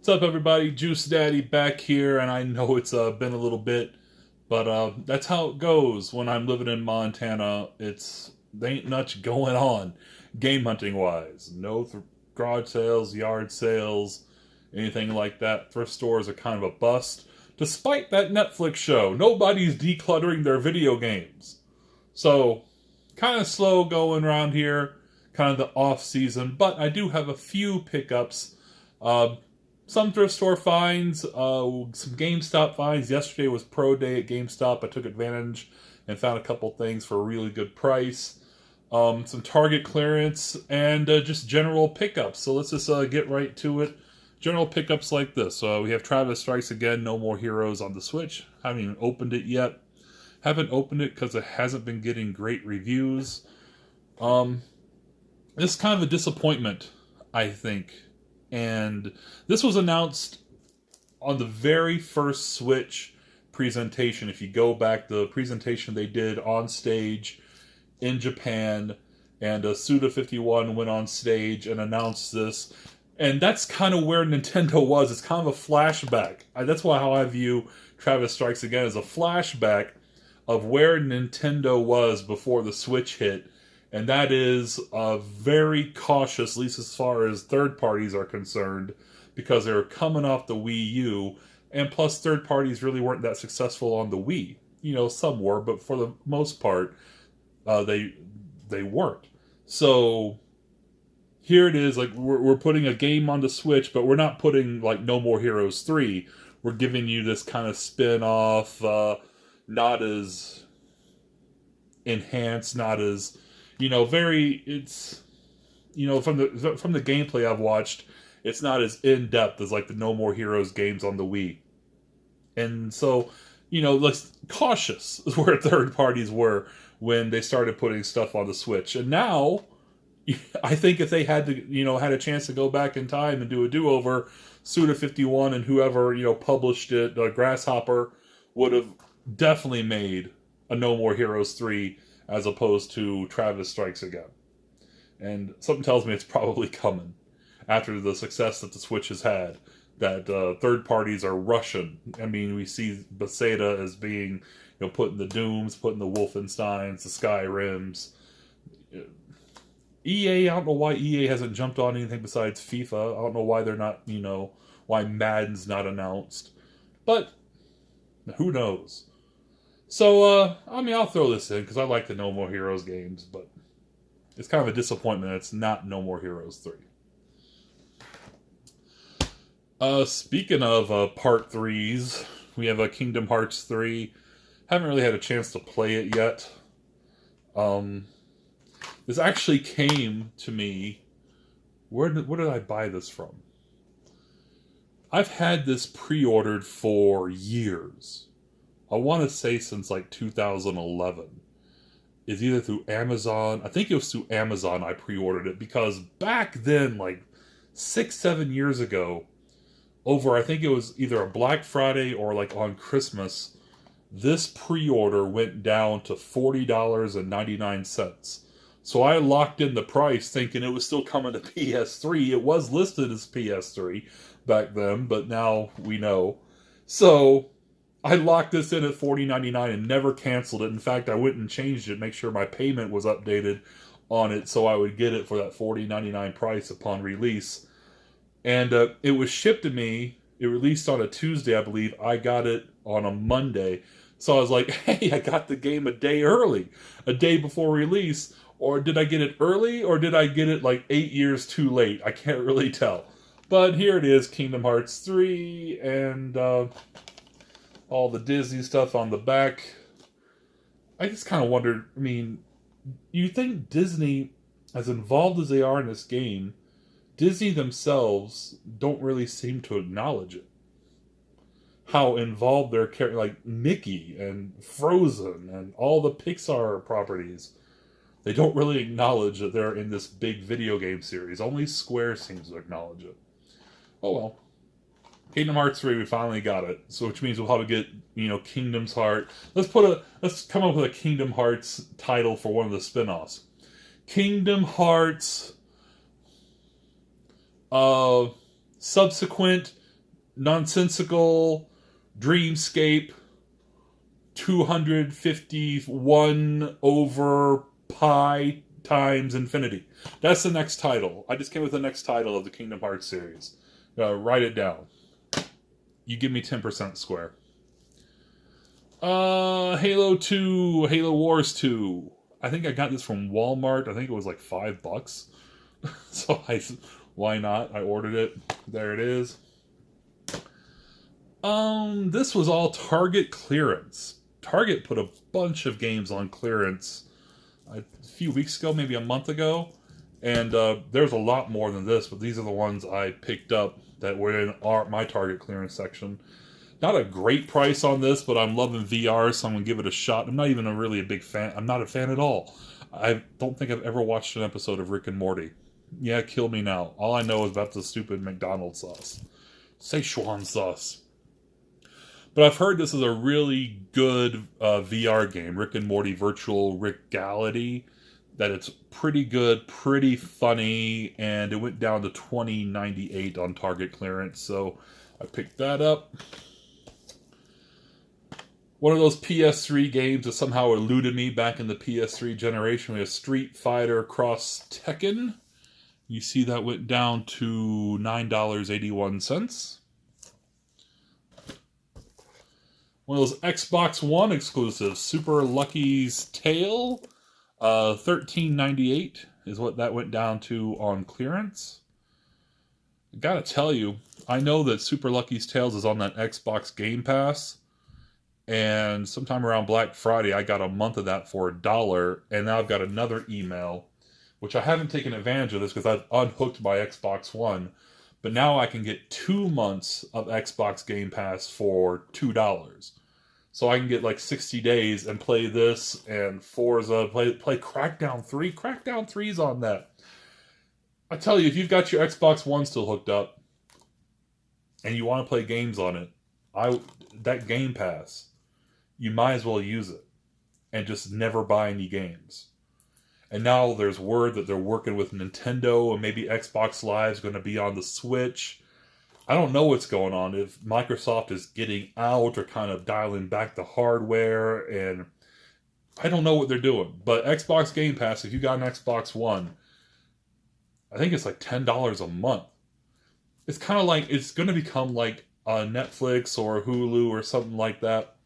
What's up, everybody? Juice Daddy back here, and I know it's been a little bit, but that's how it goes when I'm living in Montana. There ain't much going on, game hunting wise. No garage sales, yard sales, anything like that. Thrift stores are kind of a bust. Despite that Netflix show, nobody's decluttering their video games. So, kind of slow going around here, kind of the off season, but I do have a few pickups. Some thrift store finds, some GameStop finds. Yesterday was Pro Day at GameStop. I took advantage and found a couple things for a really good price. Some Target clearance and just general pickups. So let's just get right to it. General pickups like this. We have Travis Strikes Again, No More Heroes on the Switch. Haven't even opened it yet. Haven't opened it because it hasn't been getting great reviews. This is kind of a disappointment, I think. And this was announced on the very first Switch presentation. If you go back, the presentation they did on stage in Japan, and Suda51 went on stage and announced this. And that's kind of where Nintendo was. It's kind of a flashback. That's how I view Travis Strikes Again, as a flashback of where Nintendo was before the Switch hit. And that is very cautious, at least as far as third parties are concerned, because they were coming off the Wii U, and plus third parties really weren't that successful on the Wii. You know, some were, but for the most part, they weren't. So here it is, like we're putting a game on the Switch, but we're not putting like No More Heroes 3. We're giving you this kind of spin-off, not as enhanced, not as... it's, from the gameplay I've watched, it's not as in-depth as like the No More Heroes games on the Wii. And so, let's cautious is where third parties were when they started putting stuff on the Switch. And now, I think if they had to, had a chance to go back in time and do a do-over, Suda51 and whoever, published it, Grasshopper, would have definitely made a No More Heroes 3 as opposed to Travis Strikes Again. And something tells me it's probably coming after the success that the Switch has had, that third parties are rushing. I mean, we see Bethesda as being, putting the Dooms, putting the Wolfensteins, the Skyrims. EA, I don't know why EA hasn't jumped on anything besides FIFA. I don't know why they're not, why Madden's not announced. But, who knows? So, I'll throw this in because I like the No More Heroes games, but it's kind of a disappointment that it's not No More Heroes 3. Speaking of Part 3s, we have Kingdom Hearts 3. Haven't really had a chance to play it yet. This actually came to me... Where did I buy this from? I've had this pre-ordered for years. I want to say since like 2011. It's either through Amazon. I think it was through Amazon I pre-ordered it, because back then, like 6-7 years ago, I think it was either a Black Friday or like on Christmas, this pre-order went down to $40.99. So I locked in the price thinking it was still coming to PS3. It was listed as PS3 back then, but now we know. So I locked this in at $40.99 and never canceled it. In fact, I went and changed it, make sure my payment was updated on it so I would get it for that $40.99 price upon release. And it was shipped to me. It released on a Tuesday, I believe. I got it on a Monday. So I was like, hey, I got the game a day early, a day before release. Or did I get it early, or did I get it like 8 years too late? I can't really tell. But here it is, Kingdom Hearts 3, and all the Disney stuff on the back. I just kind of wondered, you think Disney, as involved as they are in this game, Disney themselves don't really seem to acknowledge it. How involved their characters, like Mickey and Frozen and all the Pixar properties, they don't really acknowledge that they're in this big video game series. Only Square seems to acknowledge it. Oh well. Kingdom Hearts 3, we finally got it. So which means we'll probably get, Kingdom's Heart. Let's come up with a Kingdom Hearts title for one of the spin-offs. Kingdom Hearts subsequent nonsensical dreamscape 251 over pi times infinity. That's the next title. I just came with the next title of the Kingdom Hearts series. Write it down. You give me 10% square. Halo 2, Halo Wars 2. I think I got this from Walmart. I think it was like $5. So why not? I ordered it. There it is. This was all Target clearance. Target put a bunch of games on clearance a few weeks ago, maybe a month ago. And there's a lot more than this, but these are the ones I picked up that were in my Target clearance section. Not a great price on this, but I'm loving VR, so I'm going to give it a shot. I'm not even really a big fan. I'm not a fan at all. I don't think I've ever watched an episode of Rick and Morty. Yeah, kill me now. All I know is about the stupid McDonald's sauce. Szechuan sauce. But I've heard this is a really good VR game, Rick and Morty Virtual Reality, that it's pretty good, pretty funny, and it went down to $20.98 on Target clearance, so I picked that up. One of those PS3 games that somehow eluded me back in the PS3 generation. We have Street Fighter Cross Tekken. You see that went down to $9.81. One of those Xbox One exclusives, Super Lucky's Tale, $13.98 is what that went down to on clearance. I gotta tell you, I know that Super Lucky's Tales is on that Xbox Game Pass, and sometime around Black Friday, I got a month of that for $1, and now I've got another email, which I haven't taken advantage of this because I've unhooked my Xbox One. But now I can get 2 months of Xbox Game Pass for $2. So I can get like 60 days and play this and Forza, play Crackdown 3. Crackdown 3's on that. I tell you, if you've got your Xbox One still hooked up and you want to play games on it, that Game Pass, you might as well use it and just never buy any games. And now there's word that they're working with Nintendo and maybe Xbox Live is going to be on the Switch. I don't know what's going on, if Microsoft is getting out or kind of dialing back the hardware, and I don't know what they're doing. But Xbox Game Pass, if you got an Xbox One, I think it's like $10 a month. It's kind of like, it's going to become like a Netflix or Hulu or something like that.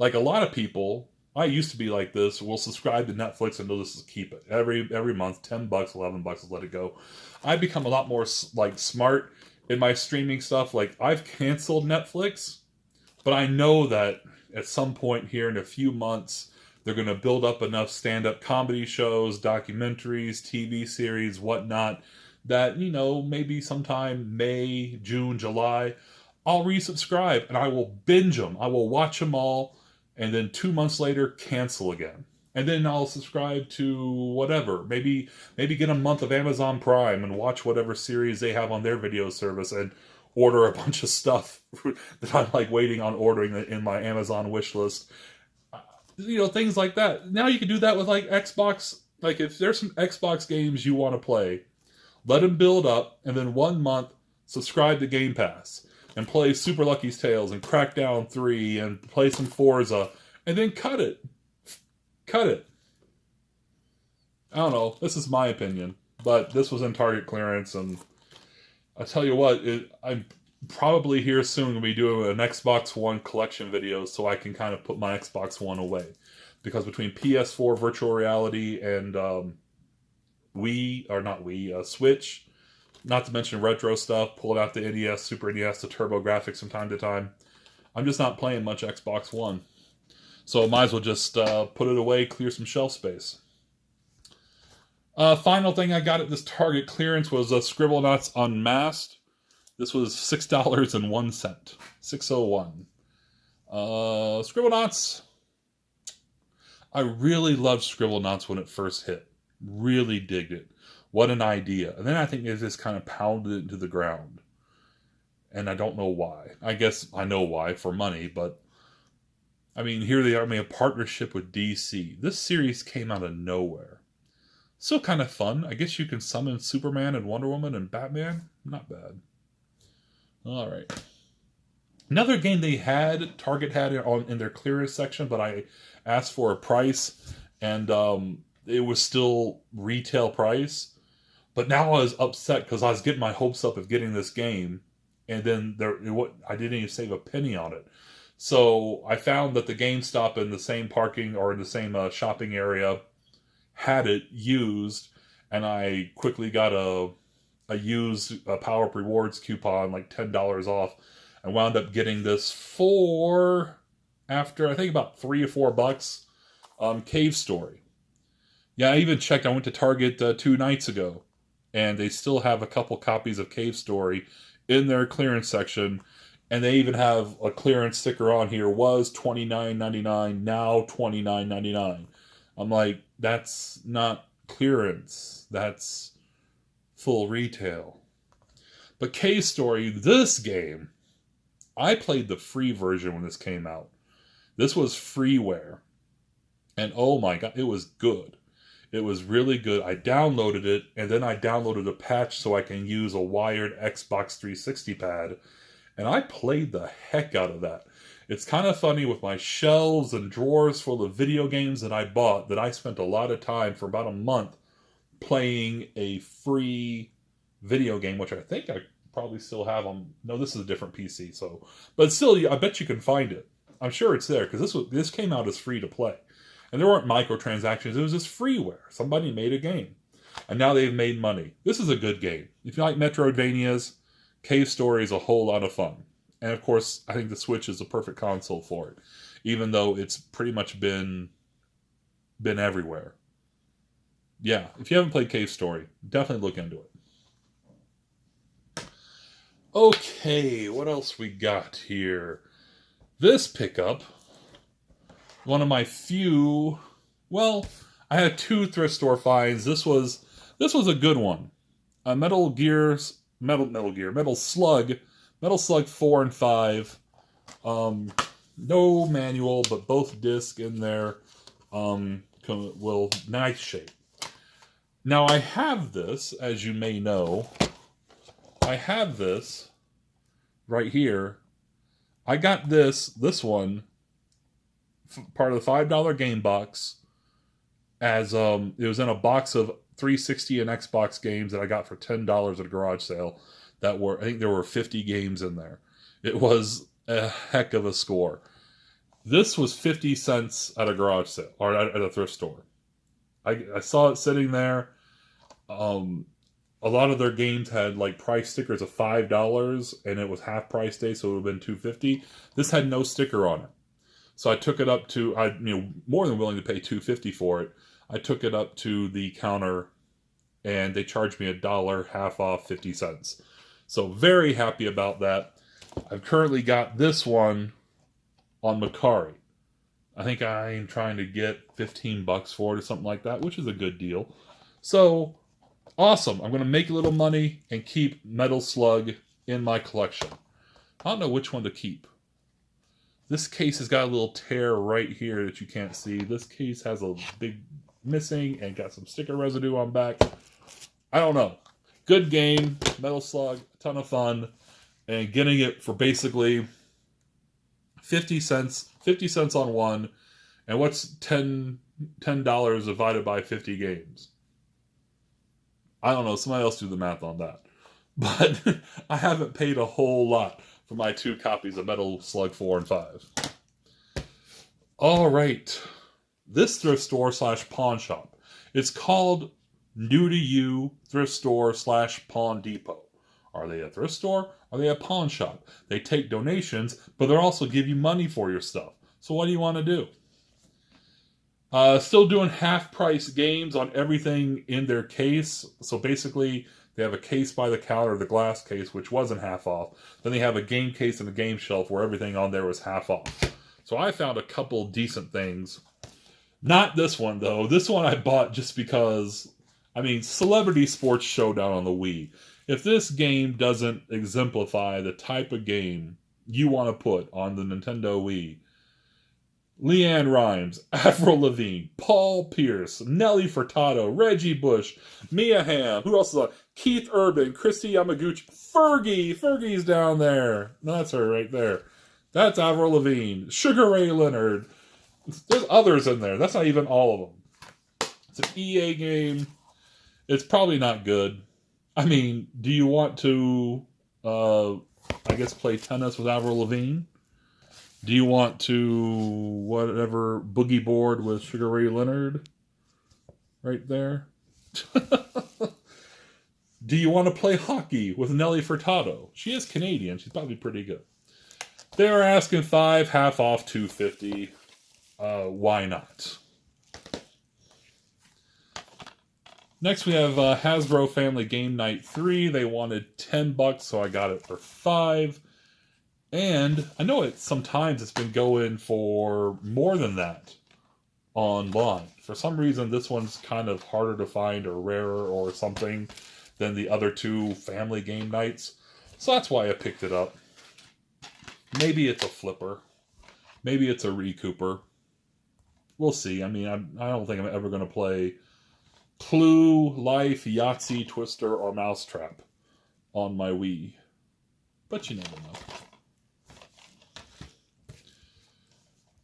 Like a lot of people, I used to be like this, will subscribe to Netflix and they'll just keep it. Every month, $10, $11, let it go. I've become a lot more like smart in my streaming stuff. Like, I've canceled Netflix, but I know that at some point here in a few months, they're going to build up enough stand-up comedy shows, documentaries, TV series, whatnot, that, you know, maybe sometime May, June, July, I'll resubscribe and I will binge them. I will watch them all, and then 2 months later, cancel again. And then I'll subscribe to whatever. Maybe get a month of Amazon Prime and watch whatever series they have on their video service and order a bunch of stuff that I'm like waiting on ordering in my Amazon wish list. You know, things like that. Now you can do that with like Xbox. Like if there's some Xbox games you want to play, let them build up, and then 1 month subscribe to Game Pass and play Super Lucky's Tales and Crackdown 3 and play some Forza, and then cut it. Cut it. I don't know. This is my opinion. But this was in Target clearance, and I tell you what, I'm probably here soon going to be doing an Xbox One collection video so I can kind of put my Xbox One away. Because between PS4 virtual reality and Switch, not to mention retro stuff, pulling out the NES, Super NES, the Turbo Graphics from time to time, I'm just not playing much Xbox One. So I might as well just put it away, clear some shelf space. Final thing I got at this Target clearance was Scribblenauts Unmasked. This was $6.01. $6.01. Scribblenauts. I really loved Scribblenauts when it first hit. Really digged it. What an idea. And then I think it just kind of pounded it into the ground. And I don't know why. I guess I know why, for money, but I mean, here they are, a partnership with DC. This series came out of nowhere. Still kind of fun. I guess you can summon Superman and Wonder Woman and Batman. Not bad. All right. Another game they had, Target had it on in their clearance section, but I asked for a price, and it was still retail price. But now I was upset because I was getting my hopes up of getting this game, and then I didn't even save a penny on it. So I found that the GameStop in the same parking or in the same shopping area had it used, and I quickly got a used Power Up Rewards coupon, like $10 off. I wound up getting this for, after I think about $3 or $4, Cave Story. Yeah, I even checked. I went to Target 2 nights ago, and they still have a couple copies of Cave Story in their clearance section, and they even have a clearance sticker on here. Was $29.99, now $29.99. I'm like, that's not clearance. That's full retail. But Cave Story, this game, I played the free version when this came out. This was freeware. And oh my god, it was good. It was really good. I downloaded it, and then I downloaded a patch so I can use a wired Xbox 360 pad. And I played the heck out of that. It's kind of funny with my shelves and drawers full of video games that I bought, that I spent a lot of time for about a month playing a free video game, which I think I probably still have on. No, this is a different PC, so, but still, I bet you can find it. I'm sure it's there because this came out as free to play, and there weren't microtransactions. It was just freeware. Somebody made a game, and now they've made money. This is a good game. If you like Metroidvanias, Cave Story is a whole lot of fun, and of course, I think the Switch is the perfect console for it, even though it's pretty much been everywhere. Yeah, if you haven't played Cave Story, definitely look into it. Okay, what else we got here? This pickup, one of my few, well, I had 2 thrift store finds. This was a good one. A Metal Slug 4 and 5. No manual, but both discs in there. Nice shape. Now I have this, as you may know. I have this right here. I got this one, part of the $5 game box, as it was in a box of 360 and Xbox games that I got for $10 at a garage sale. I think there were 50 games in there. It was a heck of a score. This was 50 cents at a garage sale, or at a thrift store. I saw it sitting there. A lot of their games had like price stickers of $5, and it was half price day, so it would have been $2.50. This had no sticker on it, so I took it up to more than willing to pay $2.50 for it. I took it up to the counter, and they charged me $1, half off, 50 cents. So very happy about that. I've currently got this one on Macari. I think I'm trying to get $15 for it or something like that, which is a good deal. So awesome. I'm going to make a little money and keep Metal Slug in my collection. I don't know which one to keep. This case has got a little tear right here that you can't see. This case has a big missing and got some sticker residue on back. I don't know. Good game. Metal Slug. A ton of fun. And getting it for basically 50 cents. 50 cents on one. And what's $10 divided by 50 games? I don't know. Somebody else do the math on that. But I haven't paid a whole lot for my 2 copies of Metal Slug 4 and 5. All right. This thrift store / pawn shop. It's called New to You Thrift Store / Pawn Depot. Are they a thrift store? Are they a pawn shop? They take donations, but they'll also give you money for your stuff. So what do you want to do? Still doing half-price games on everything in their case. So basically, they have a case by the counter, the glass case, which wasn't half off. Then they have a game case and a game shelf where everything on there was half off. So I found a couple decent things. Not this one, though. This one I bought just because, Celebrity Sports Showdown on the Wii. If this game doesn't exemplify the type of game you want to put on the Nintendo Wii, Leanne Rimes, Avril Lavigne, Paul Pierce, Nelly Furtado, Reggie Bush, Mia Hamm, who else is on? Keith Urban, Christy Yamaguchi, Fergie's down there. No, that's her right there. That's Avril Lavigne, Sugar Ray Leonard. There's others in there. That's not even all of them. It's an EA game. It's probably not good. I mean, do you want to, I guess, play tennis with Avril Lavigne? Do you want to, whatever, boogie board with Sugar Ray Leonard? Right there. Do you want to play hockey with Nelly Furtado? She is Canadian. She's probably pretty good. They're asking $5, half off $2.50. Why not? Next we have Hasbro Family Game Night 3. They wanted $10, so I got it for $5. And I know sometimes it's been going for more than that online. For some reason, this one's kind of harder to find or rarer or something than the other two family game nights. So that's why I picked it up. Maybe it's a flipper. Maybe it's a recouper. We'll see. I mean, I don't think I'm ever going to play Clue, Life, Yahtzee, Twister, or Mousetrap on my Wii. But you never know.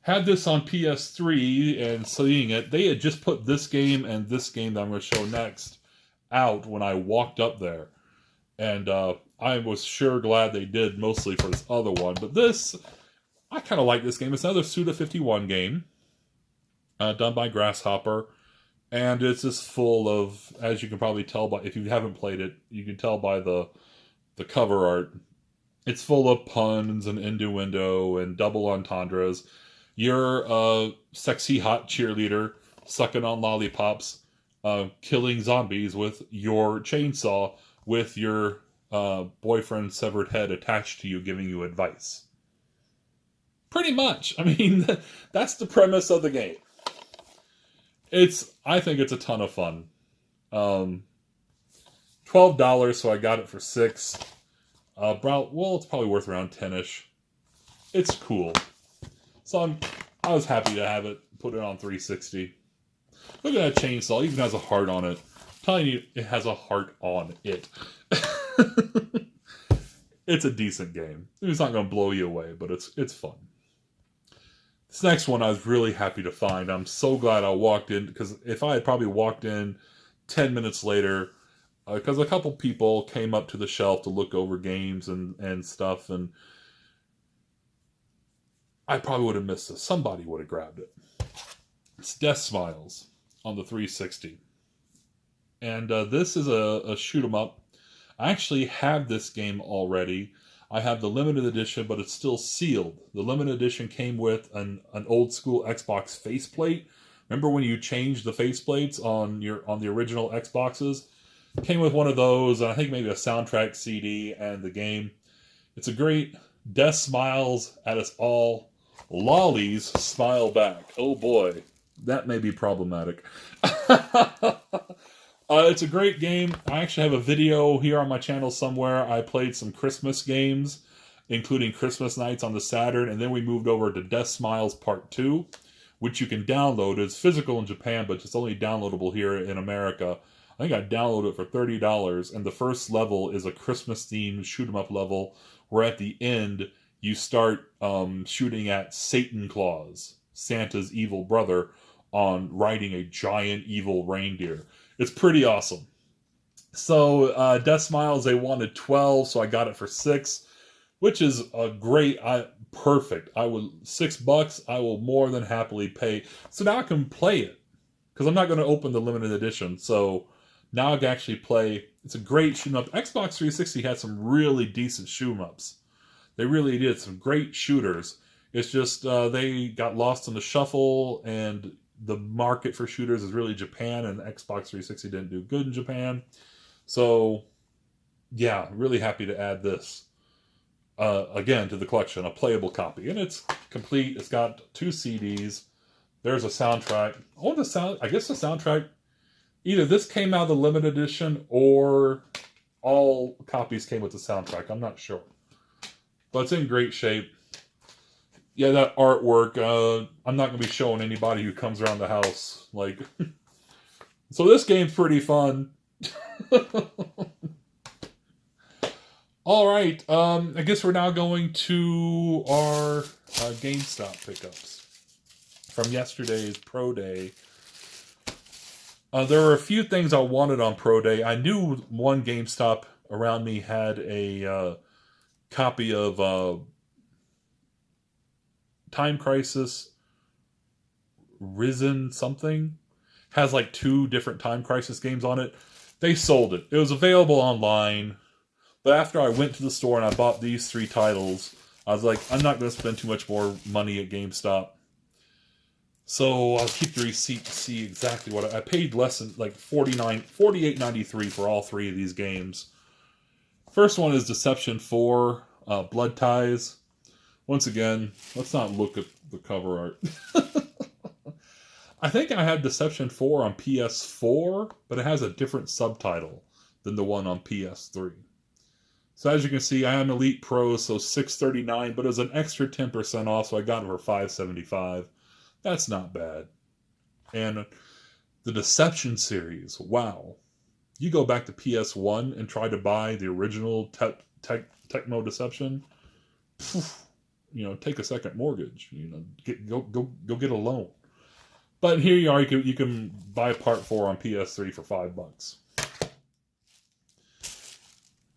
Had this on PS3 and seeing it, they had just put this game and this game that I'm going to show next out when I walked up there. And I was sure glad they did, mostly for this other one. But this, I kind of like this game. It's another Suda51 game, done by Grasshopper. And it's just full of, as you can probably tell by, if you haven't played it, you can tell by the cover art. It's full of puns and innuendo and double entendres. You're a sexy hot cheerleader sucking on lollipops, killing zombies with your chainsaw with your boyfriend's severed head attached to you, giving you advice. Pretty much. I mean, that's the premise of the game. I think it's a ton of fun. $12, so I got it for $6. Well, it's probably worth around 10-ish. It's cool. So I was happy to have it, put it on 360. Look at that chainsaw, it even has a heart on it. I'm telling you, it has a heart on it. It's a decent game. It's not going to blow you away, but it's fun. This next one I was really happy to find. I'm so glad I walked in, because if I had probably walked in 10 minutes later, because a couple people came up to the shelf to look over games and stuff, and I probably would have missed this. Somebody would have grabbed it. It's Death Smiles on the 360. And this is a shoot 'em up. I actually have this game already. I have the limited edition, but it's still sealed. The limited edition came with an old school Xbox faceplate. Remember when you changed the faceplates on the original Xboxes? It came with one of those, and I think maybe a soundtrack CD and the game. It's a great Death Smiles at us all. Lollies smile back. Oh boy, that may be problematic. It's a great game. I actually have a video here on my channel somewhere. I played some Christmas games, including Christmas Nights on the Saturn, and then we moved over to Death Smiles Part 2, which you can download. It's physical in Japan, but it's only downloadable here in America. I think I downloaded it for $30, and the first level is a Christmas-themed shoot-'em-up level, where at the end, you start shooting at Satan Claus, Santa's evil brother, on riding a giant evil reindeer. It's pretty awesome. So, Death Smiles, they wanted $12, so I got it for $6, which is a great, perfect. $6, I will more than happily pay. So now I can play it, because I'm not going to open the limited edition. So now I can actually play. It's a great shoot-'em-up. Xbox 360 had some really decent shoot-'em-ups. They really did. Some great shooters. It's just they got lost in the shuffle, and the market for shooters is really Japan, and Xbox 360 didn't do good in Japan. So, yeah, really happy to add this, again, to the collection, a playable copy. And it's complete. It's got 2 CDs. There's a soundtrack. I guess the soundtrack, either this came out of the limited edition, or all copies came with the soundtrack. I'm not sure. But it's in great shape. Yeah, that artwork, I'm not going to be showing anybody who comes around the house. So this game's pretty fun. All right. I guess we're now going to our GameStop pickups from yesterday's Pro Day. There were a few things I wanted on Pro Day. I knew one GameStop around me had a copy of Time Crisis Risen something. Has like 2 different Time Crisis games on it. They sold it. It was available online. But after I went to the store and I bought these 3 titles, I was like, I'm not going to spend too much more money at GameStop. So I'll keep the receipt to see exactly what I paid. Less than like $48.93 for all 3 of these games. First one is Deception 4, Blood Ties. Once again, let's not look at the cover art. I think I had Deception 4 on PS4, but it has a different subtitle than the one on PS3. So as you can see, I am Elite Pro, so $6.39, but it was an extra 10% off, so I got it for $5.75. That's not bad. And the Deception series, wow. You go back to PS1 and try to buy the original Tecmo Deception, take a second mortgage. Go get a loan. But here you are. You can buy Part 4 on PS3 for $5.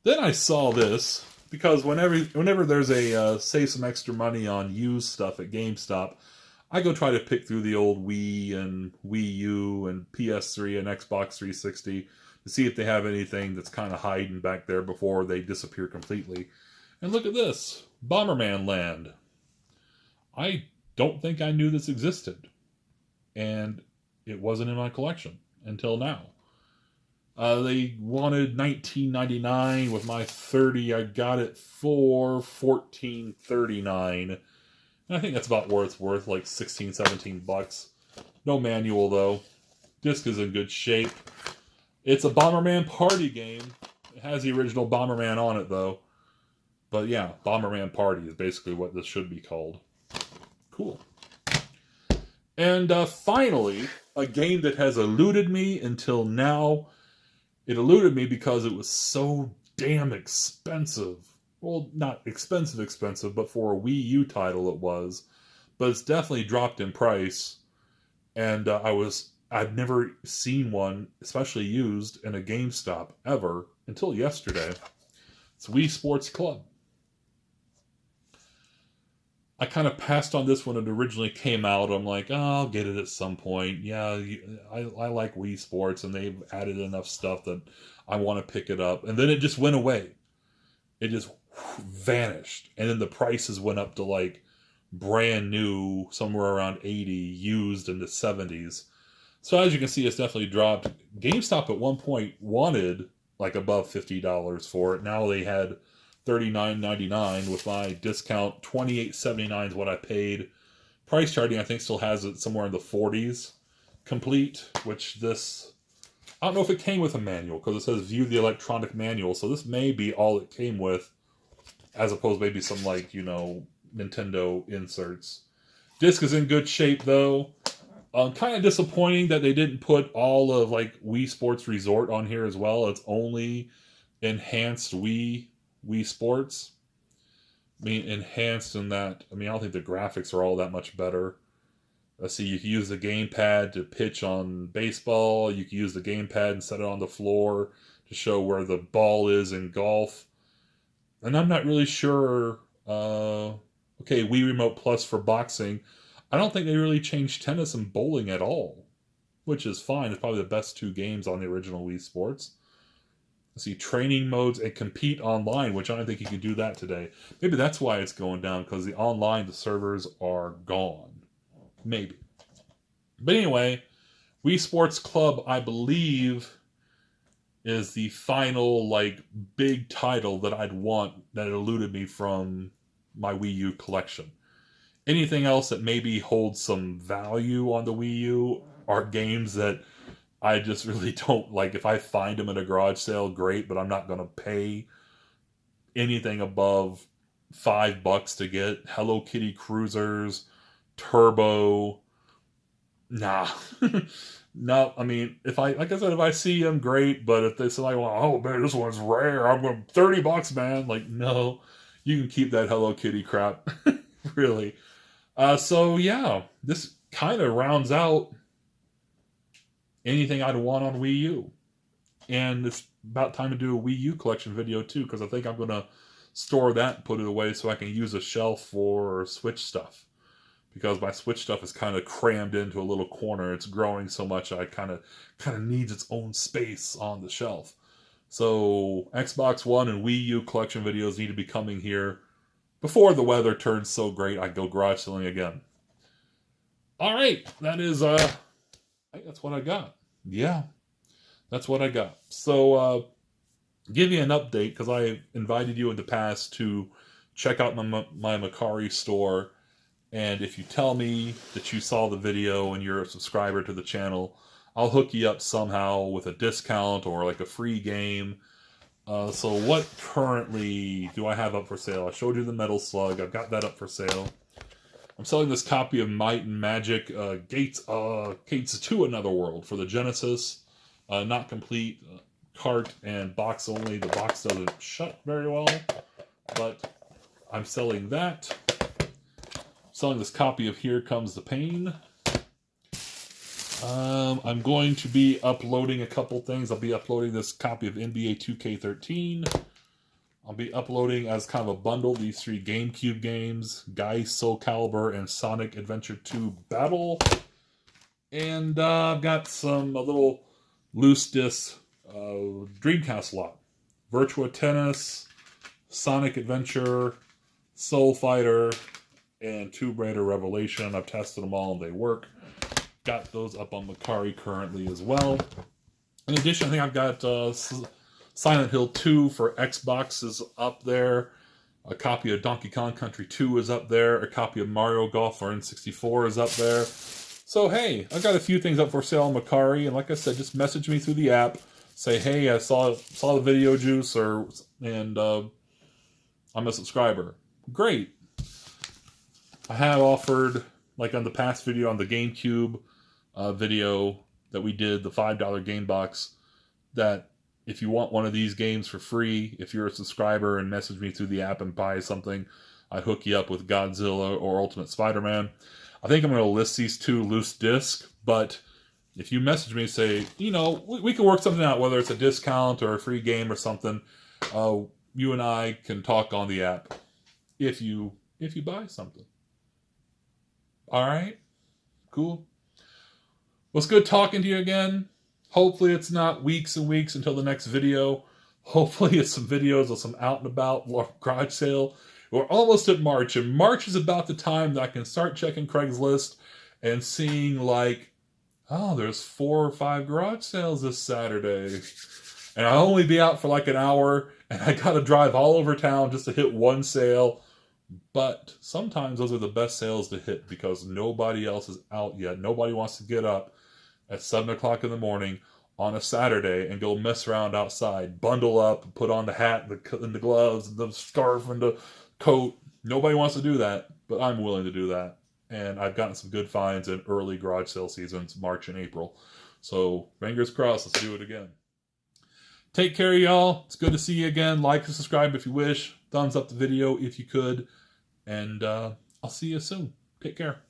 Then I saw this because whenever there's a save some extra money on used stuff at GameStop, I go try to pick through the old Wii and Wii U and PS3 and Xbox 360 to see if they have anything that's kind of hiding back there before they disappear completely. And look at this, Bomberman Land. I don't think I knew this existed, and it wasn't in my collection until now. They wanted $19.99 with my 30. I got it for $14.39. And I think that's about worth like $16-17. No manual though. Disc is in good shape. It's a Bomberman party game. It has the original Bomberman on it though. But yeah, Bomberman Party is basically what this should be called. Cool. And finally, a game that has eluded me until now. It eluded me because it was so damn expensive. Well, not expensive, but for a Wii U title it was. But it's definitely dropped in price. And I've never seen one, especially used, in a GameStop ever until yesterday. It's Wii Sports Club. I kind of passed on this when it originally came out. I'm like, oh, I'll get it at some point. Yeah, I like Wii Sports, and they've added enough stuff that I want to pick it up. And then it just went away. It just vanished. And then the prices went up to like brand new, somewhere around 80, used in the 70s. So as you can see, it's definitely dropped. GameStop at one point wanted like above $50 for it. Now they had $39.99 with my discount. $28.79 is what I paid. Price charting, I think, still has it somewhere in the 40s complete, which this, I don't know if it came with a manual because it says view the electronic manual, so this may be all it came with, as opposed to maybe some like, Nintendo inserts. Disc is in good shape though. Kind of disappointing that they didn't put all of like Wii Sports Resort on here as well. It's only enhanced Wii Sports. I mean, enhanced in that, I don't think the graphics are all that much better. Let's see, you can use the gamepad to pitch on baseball. You can use the gamepad and set it on the floor to show where the ball is in golf. And I'm not really sure. Okay, Wii Remote Plus for boxing. I don't think they really changed tennis and bowling at all, which is fine. It's probably the best 2 games on the original Wii Sports. Let's see, training modes and compete online, which I don't think you can do that today. Maybe that's why it's going down, because the servers are gone. Maybe. But anyway, Wii Sports Club, I believe, is the final, big title that I'd want that eluded me from my Wii U collection. Anything else that maybe holds some value on the Wii U are games that I just really don't like. If I find them in a garage sale, great, but I'm not going to pay anything above $5 to get. Hello Kitty Cruisers, Turbo. Nah. No, I mean, like I said, if I see them, great. But if they say like, well, oh man, this one's rare, I'm going $30, man. Like, no, you can keep that Hello Kitty crap, really. So yeah, this kind of rounds out anything I'd want on Wii U, and it's about time to do a Wii U collection video too, because I think I'm gonna store that and put it away so I can use a shelf for Switch stuff. Because my Switch stuff is kind of crammed into a little corner. It's growing so much I kind of needs its own space on the shelf. So Xbox One and Wii U collection videos need to be coming here before the weather turns so great I go garage selling again. All right, that is I think that's what I got. Yeah, that's what I got. So give you an update, because I invited you in the past to check out my Macari store. And if you tell me that you saw the video and you're a subscriber to the channel, I'll hook you up somehow with a discount or like a free game. So what currently do I have up for sale? I showed you the Metal Slug. I've got that up for sale. I'm selling this copy of Might and Magic Gates to Another World for the Genesis. Not complete. Cart and box only. The box doesn't shut very well. But I'm selling that. Selling this copy of Here Comes the Pain. I'm going to be uploading a couple things. I'll be uploading this copy of NBA 2K13. I'll be uploading as kind of a bundle these 3 GameCube games, Geist, Soul Calibur, and Sonic Adventure 2 Battle. And I've got a little loose disc Dreamcast lot. Virtua Tennis, Sonic Adventure, Soul Fighter, and Tomb Raider Revelation. I've tested them all and they work. Got those up on Macari currently as well. In addition, I think I've got Silent Hill 2 for Xbox is up there. A copy of Donkey Kong Country 2 is up there. A copy of Mario Golf for N64 is up there. So hey, I've got a few things up for sale on Macari, and like I said, just message me through the app. Say, hey, I saw the video, Juice, and I'm a subscriber. Great. I have offered, like on the past video on the GameCube video that we did, the $5 game box, that if you want one of these games for free, if you're a subscriber and message me through the app and buy something, I hook you up with Godzilla or Ultimate Spider-Man. I think I'm going to list these 2 loose discs, but if you message me and say, you know, we can work something out, whether it's a discount or a free game or something, you and I can talk on the app if you buy something. All right? Cool. Well, it's good talking to you again. Hopefully it's not weeks and weeks until the next video. Hopefully it's some videos of some out and about garage sale. We're almost at March, and March is about the time that I can start checking Craigslist and seeing like, oh, there's 4 or 5 garage sales this Saturday. And I'll only be out for like an hour, and I gotta drive all over town just to hit one sale. But sometimes those are the best sales to hit because nobody else is out yet. Nobody wants to get up at 7 o'clock in the morning on a Saturday and go mess around outside. Bundle up, put on the hat, and the gloves, and the scarf, and the coat. Nobody wants to do that, but I'm willing to do that. And I've gotten some good finds in early garage sale seasons, March and April. So fingers crossed, let's do it again. Take care, y'all. It's good to see you again. Like and subscribe if you wish. Thumbs up the video if you could. And I'll see you soon. Take care.